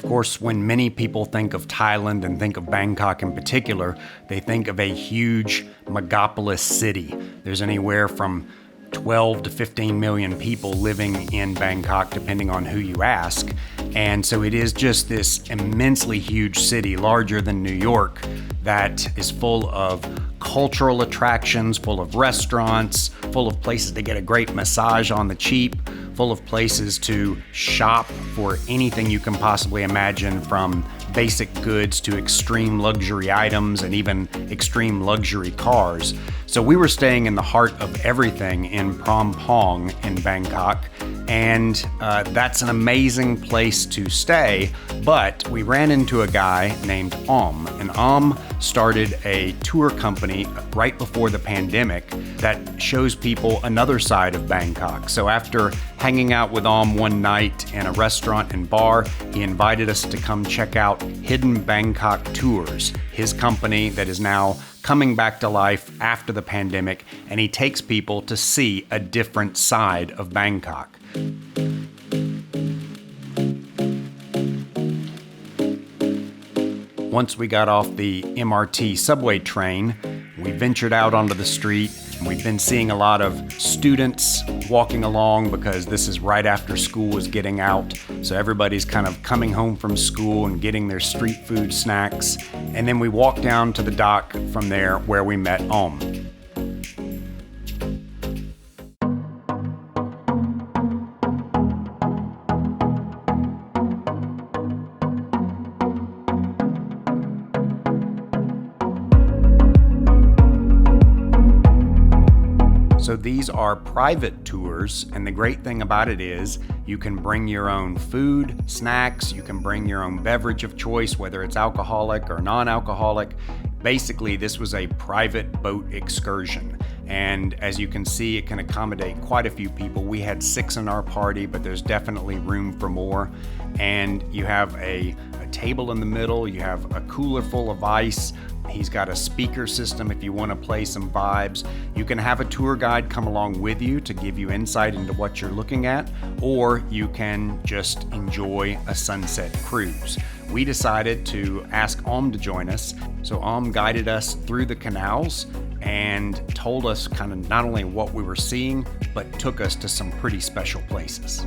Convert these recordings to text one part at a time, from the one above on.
course, when many people think of Thailand and think of Bangkok in particular, they think of a huge megapolis city. There's anywhere from 12 to 15 million people living in Bangkok, depending on who you ask. And so it is just this immensely huge city, larger than New York, that is full of cultural attractions, full of restaurants, full of places to get a great massage on the cheap, full of places to shop for anything you can possibly imagine, from basic goods to extreme luxury items and even extreme luxury cars. So we were staying in the heart of everything in Phrom in Bangkok, and that's an amazing place to stay. But we ran into a guy named and started a tour company right before the pandemic that shows people another side of Bangkok. So after hanging out with one night in a restaurant and bar, he invited us to come check out Hidden Bangkok Tours, his company that is now coming back to life after the pandemic, and he takes people to see a different side of Bangkok. Once we got off the MRT subway train, we ventured out onto the street, and we've been seeing a lot of students walking along because this is right after school is getting out. So everybody's kind of coming home from school and getting their street food snacks. And then we walked down to the dock from there where we met So these are private tours, and the great thing about it is you can bring your own food, snacks, you can bring your own beverage of choice, whether it's alcoholic or non-alcoholic. Basically, this was a private boat excursion. And as you can see, it can accommodate quite a few people. We had 6 in our party, but there's definitely room for more. And you have a table in the middle, you have a cooler full of ice. He's got a speaker system if you want to play some vibes. You can have a tour guide come along with you to give you insight into what you're looking at, or you can just enjoy a sunset cruise. We decided to ask to join us. So guided us through the canals and told us kind of not only what we were seeing, but took us to some pretty special places.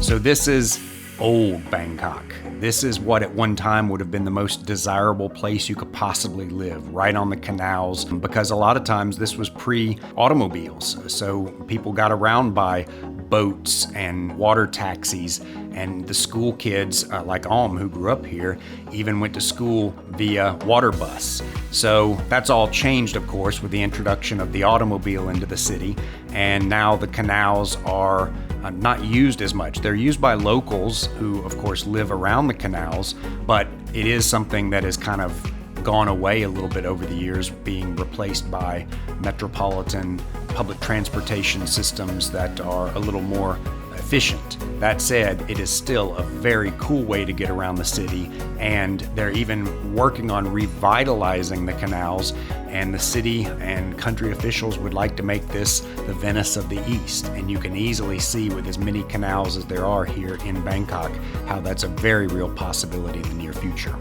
So this is old Bangkok. This is what at one time would have been the most desirable place you could possibly live, right on the canals, because a lot of times this was pre-automobiles. So people got around by boats and water taxis, and the school kids like who grew up here even went to school via water bus. So that's all changed, of course, with the introduction of the automobile into the city, and now the canals are not used as much. They're used by locals who, of course, live around the canals, but it is something that has kind of gone away a little bit over the years, being replaced by metropolitan public transportation systems that are a little more efficient. That said, it is still a very cool way to get around the city, and they're even working on revitalizing the canals, and the city and country officials would like to make this the Venice of the East. And you can easily see, with as many canals as there are here in Bangkok, how that's a very real possibility in the near future.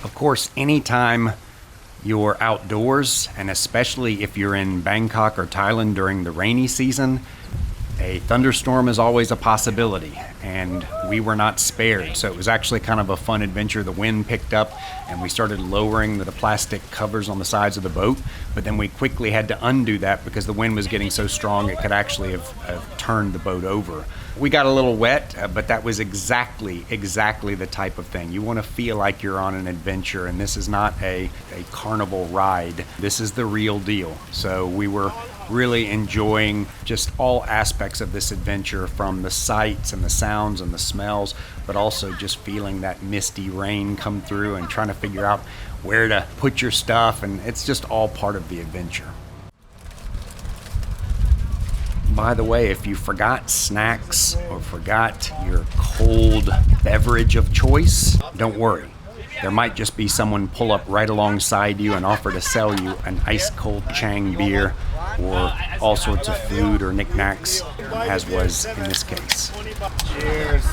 Of course, anytime you're outdoors, and especially if you're in Bangkok or Thailand during the rainy season, a thunderstorm is always a possibility. and we were not spared. So it was actually kind of a fun adventure. The wind picked up and we started lowering the plastic covers on the sides of the boat, but then we quickly had to undo that because the wind was getting so strong it could actually have turned the boat over. We got a little wet, but that was exactly the type of thing. You want to feel like you're on an adventure, and this is not a carnival ride. This is the real deal. So we were really enjoying just all aspects of this adventure, from the sights and the sounds and the smells, but also just feeling that misty rain come through and trying to figure out where to put your stuff, and it's just all part of the adventure. By the way, if you forgot snacks or forgot your cold beverage of choice, don't worry. There might just be someone pull up right alongside you and offer to sell you an ice-cold Chang beer or all sorts of food or knickknacks, as was in this case. Cheers.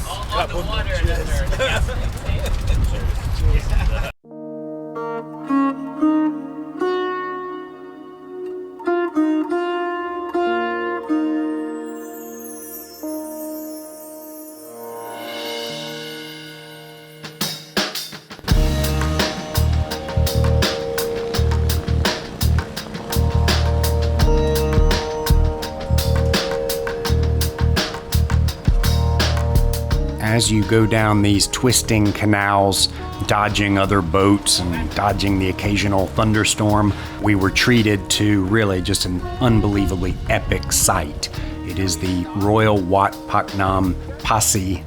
As you go down these twisting canals, dodging other boats and dodging the occasional thunderstorm, we were treated to really just an unbelievably epic sight. It is the Royal Wat Pak Nam Pasi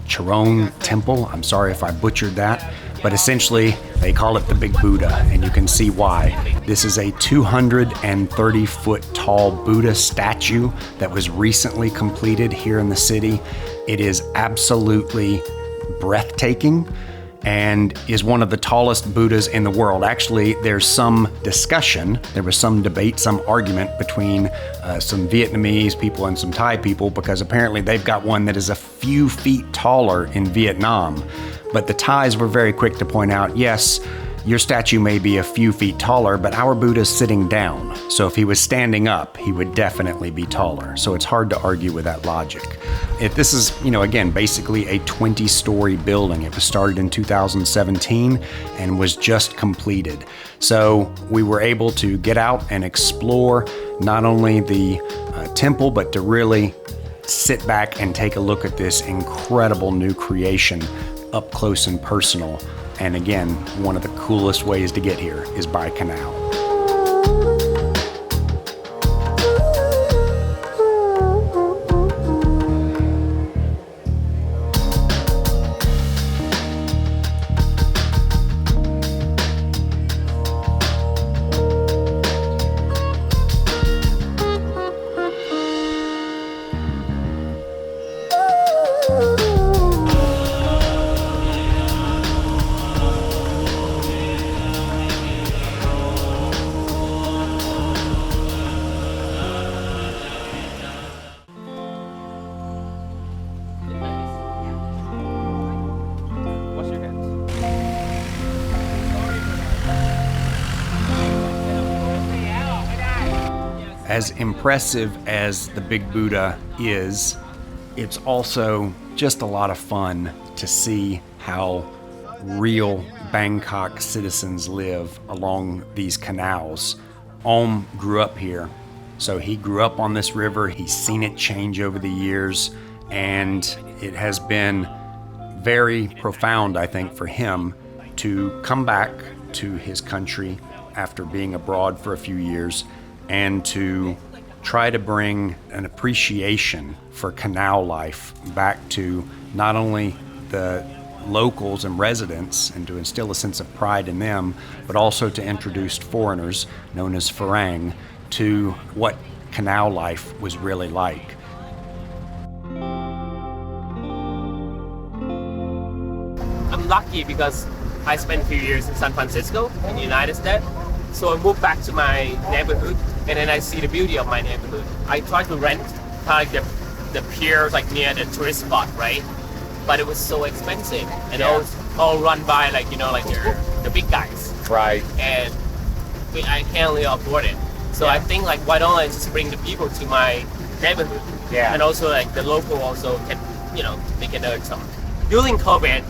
Charoen Temple. I'm sorry if I butchered that, but essentially they call it the Big Buddha, and you can see why. This is a 230-foot tall Buddha statue that was recently completed here in the city. It is absolutely breathtaking and is one of the tallest Buddhas in the world. Actually, there's some discussion, there was some debate, some argument between some Vietnamese people and some Thai people, because apparently they've got one that is a few feet taller in Vietnam. But the Thais were very quick to point out, yes, your statue may be a few feet taller, but our Buddha's sitting down. So if he was standing up, he would definitely be taller. So it's hard to argue with that logic. This is, again, basically a 20-story building. It was started in 2017 and was just completed. So we were able to get out and explore not only the temple, but to really sit back and take a look at this incredible new creation up close and personal. And again, one of the coolest ways to get here is by canal. As impressive as the Big Buddha is, it's also just a lot of fun to see how real Bangkok citizens live along these canals. Om grew up here, so he grew up on this river. He's seen it change over the years, and it has been very profound, I think, for him to come back to his country after being abroad for a few years and to try to bring an appreciation for canal life back to not only the locals and residents and to instill a sense of pride in them, but also to introduce foreigners, known as Phrom, to what canal life was really like. I'm lucky because I spent a few years in San Francisco in the United States. So I moved back to my neighborhood, and then I see the beauty of my neighborhood. I tried to rent kind of like the piers like near the tourist spot, right? But it was so expensive, and it was all run by like the big guys, Right. and I can't really afford it. So I think like why don't I just bring the people to my neighborhood, Yeah. and also like the local also can they can earn some. During COVID,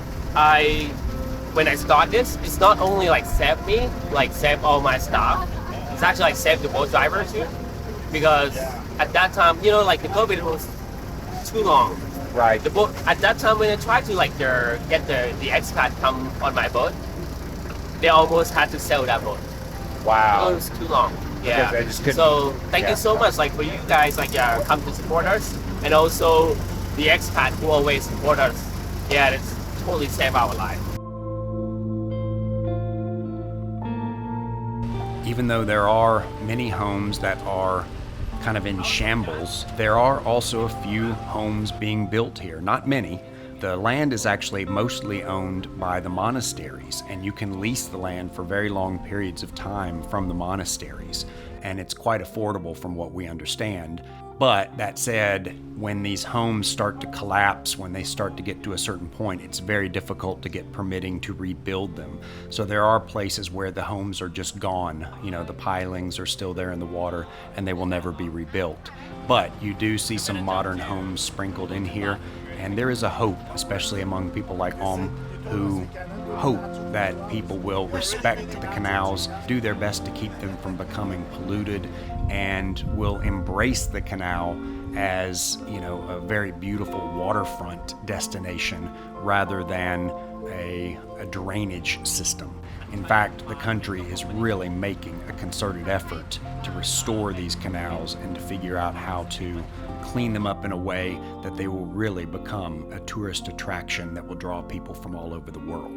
when I start this, it's not only like save me, like save all my staff. It's actually like save the boat driver too, because at that time, like the COVID was too long. Right. The boat at that time when I tried to like get the expat come on my boat, they almost had to sell that boat. Wow. It was too long. Yeah. They just couldn't- So thank you so much, like for you guys, like come to support us, and also the expat who always support us. Yeah, it's totally saved our life. Even though there are many homes that are kind of in shambles, there are also a few homes being built here. Not many. The land is actually mostly owned by the monasteries, and you can lease the land for very long periods of time from the monasteries, and it's quite affordable from what we understand. But that said, when these homes start to collapse, when they start to get to a certain point, it's very difficult to get permitting to rebuild them. So there are places where the homes are just gone. The pilings are still there in the water and they will never be rebuilt. But you do see some modern homes sprinkled in here, and there is a hope, especially among people like who hope that people will respect the canals, do their best to keep them from becoming polluted, and will embrace the canal as, a very beautiful waterfront destination rather than a drainage system. In fact, the country is really making a concerted effort to restore these canals and to figure out how to clean them up in a way that they will really become a tourist attraction that will draw people from all over the world.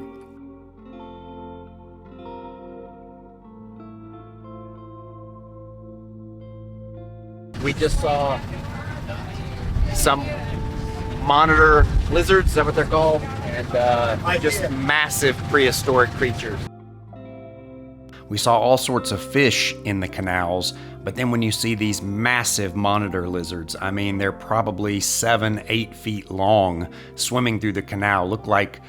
We just saw some monitor lizards, is that what they're called? And just massive prehistoric creatures. We saw all sorts of fish in the canals, but then when you see these massive monitor lizards, they're probably 7-8 feet long, swimming through the canal, look like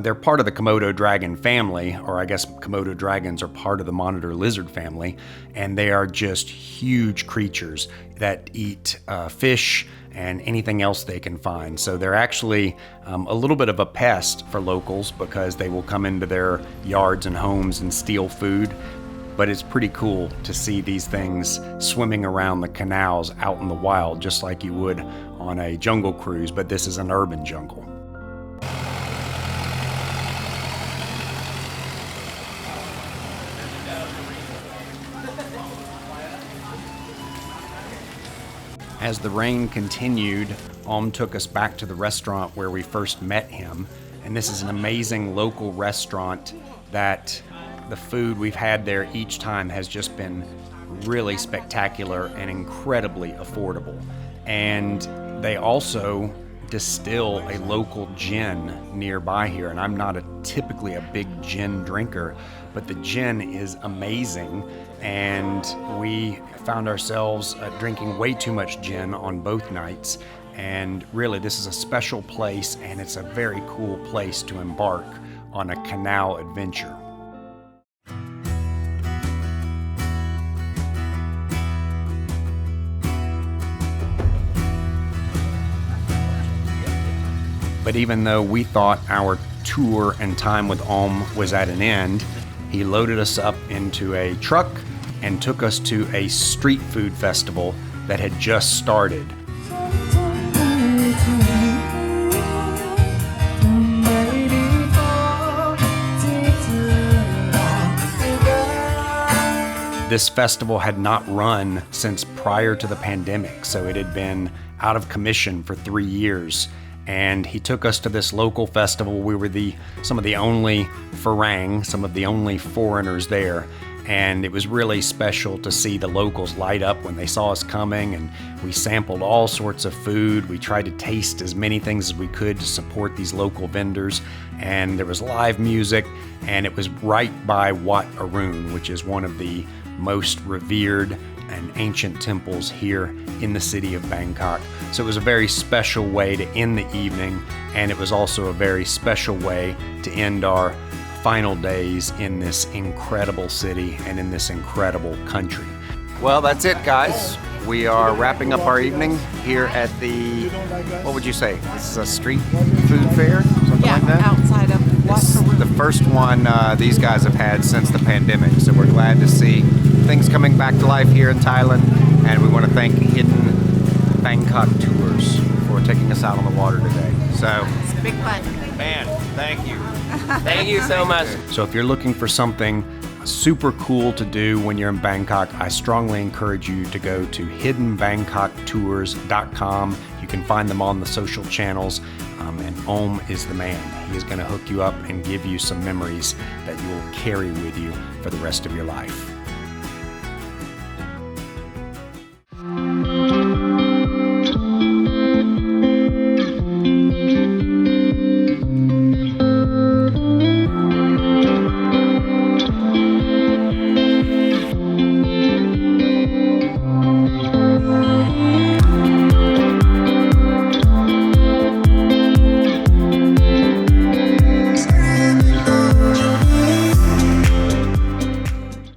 they're part of the Komodo dragon family, or I guess Komodo dragons are part of the monitor lizard family, and they are just huge creatures that eat fish and anything else they can find. So they're actually a little bit of a pest for locals because they will come into their yards and homes and steal food. But it's pretty cool to see these things swimming around the canals out in the wild, just like you would on a jungle cruise, but this is an urban jungle. As the rain continued, took us back to the restaurant where we first met him. And this is an amazing local restaurant that the food we've had there each time has just been really spectacular and incredibly affordable. And they also distill a local gin nearby here. And I'm not typically a big gin drinker, but the gin is amazing. And we found ourselves drinking way too much gin on both nights. And really, this is a special place, and it's a very cool place to embark on a canal adventure. But even though we thought our tour and time with was at an end, he loaded us up into a truck and took us to a street food festival that had just started. This festival had not run since prior to the pandemic, so it had been out of commission for 3 years. And he took us to this local festival. We were some of the only Phrom, some of the only foreigners there. And it was really special to see the locals light up when they saw us coming, and we sampled all sorts of food. We tried to taste as many things as we could to support these local vendors, and there was live music, and it was right by Wat Arun, which is one of the most revered and ancient temples here in the city of Bangkok. So it was a very special way to end the evening, and it was also a very special way to end our final days in this incredible city and in this incredible country. Well, that's it, guys. we are wrapping up our evening here at the, what would you say? This is a street food fair? Something like that? Outside of The first one these guys have had since the pandemic, so we're glad to see things coming back to life here in Thailand, and we want to thank Hidden Bangkok Tours for taking us out on the water today. So, it's big fun. man, thank you. Thank you so much. So if you're looking for something super cool to do when you're in Bangkok, I strongly encourage you to go to hiddenbangkoktours.com. You can find them on the social channels, and Om is the man. He is going to hook you up and give you some memories that you will carry with you for the rest of your life.